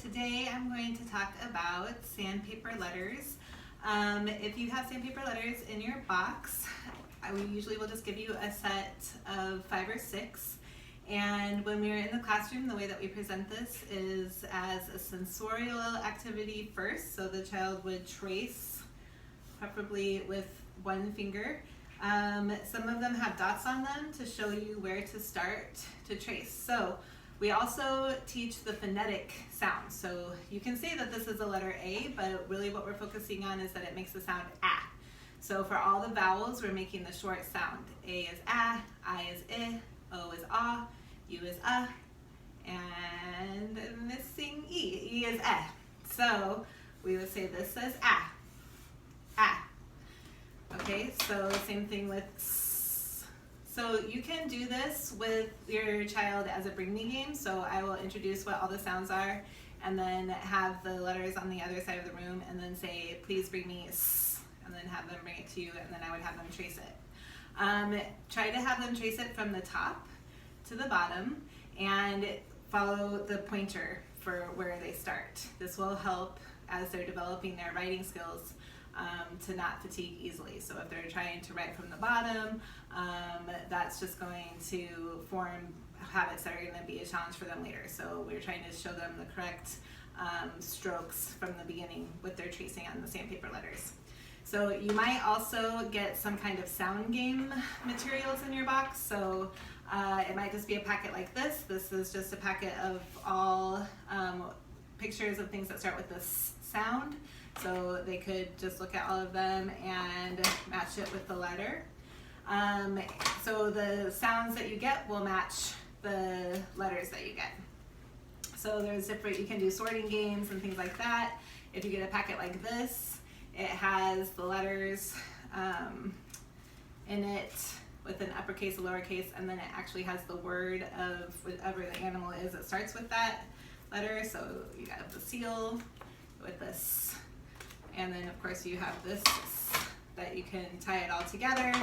today I'm going to talk about sandpaper letters. If you have sandpaper letters in your box, I usually will just give you a set of 5 or 6. And when we're in the classroom, the way that we present this is as a sensorial activity first. So the child would trace, preferably with one finger. Some of them have dots on them to show you where to start to trace. So we also teach the phonetic sound. So you can say that this is a letter A, but really what we're focusing on is that it makes the sound ah. So for all the vowels, we're making the short sound. A is ah, I is I, O is ah, U is and missing E. E is eh. So we would say this says ah, ah. Okay, so same thing with s. So you can do this with your child as a bring me game. So I will introduce what all the sounds are and then have the letters on the other side of the room and then say, please bring me s, and then have them bring it to you, and then I would have them trace it. Try to have them trace it from the top to the bottom and follow the pointer for where they start. This will help as they're developing their writing skills to not fatigue easily. So if they're trying to write from the bottom, that's just going to form habits that are going to be a challenge for them later. So we're trying to show them the correct strokes from the beginning with their tracing on the sandpaper letters. So you might also get some kind of sound game materials in your box. So it might just be a packet like this. This is just a packet of all pictures of things that start with this sound. So they could just look at all of them and match it with the letter. So the sounds that you get will match the letters that you get. So there's different, you can do sorting games and things like that. If you get a packet like this, it has the letters in it with an uppercase, a lowercase, and then it actually has the word of whatever the animal is that starts with that letter. So you got the seal with this. And then of course you have this that you can tie it all together.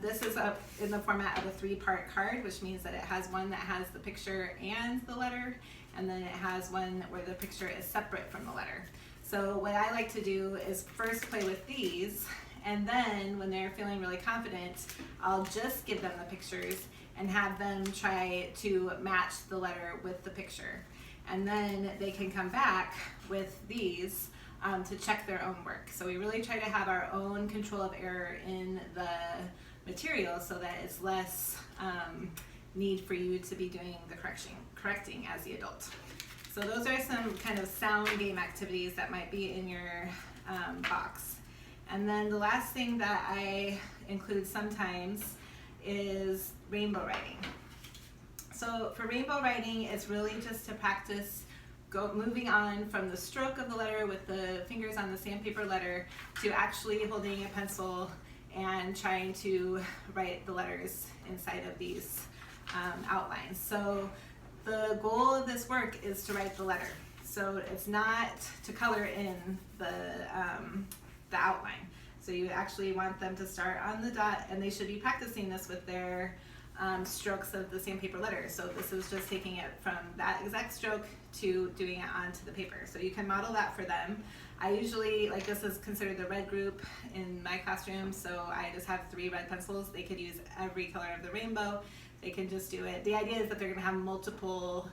This is up in the format of a 3-part card, which means that it has one that has the picture and the letter, and then it has one where the picture is separate from the letter. So what I like to do is first play with these, and then when they're feeling really confident, I'll just give them the pictures and have them try to match the letter with the picture. And then they can come back with these to check their own work. So we really try to have our own control of error in the material so that it's less need for you to be doing the correcting as the adult. So those are some kind of sound game activities that might be in your box. And then the last thing that I include sometimes is rainbow writing. So for rainbow writing, it's really just to practice moving on from the stroke of the letter with the fingers on the sandpaper letter to actually holding a pencil and trying to write the letters inside of these outlines. So the goal of this work is to write the letter. So it's not to color in the outline. So you actually want them to start on the dot, and they should be practicing this with their strokes of the sandpaper letter. So this is just taking it from that exact stroke to doing it onto the paper. So you can model that for them. I usually, like, this is considered the red group in my classroom, so I just have 3 red pencils. They could use every color of the rainbow. They can just do it. The idea is that they're going to have multiple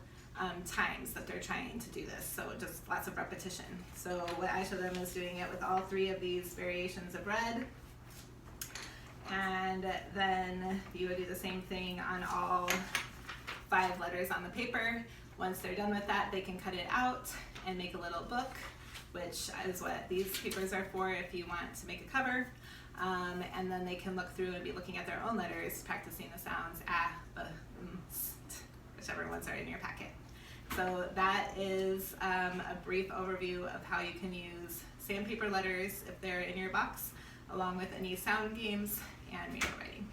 times that they're trying to do this, so just lots of repetition. So what I show them is doing it with all 3 of these variations of red. And then you would do the same thing on all 5 letters on the paper. Once they're done with that, they can cut it out and make a little book, which is what these papers are for if you want to make a cover. And then they can look through and be looking at their own letters, practicing the sounds ah, st, whichever ones are in your packet. So that is a brief overview of how you can use sandpaper letters if they're in your box, along with any sound games and rainbow writing.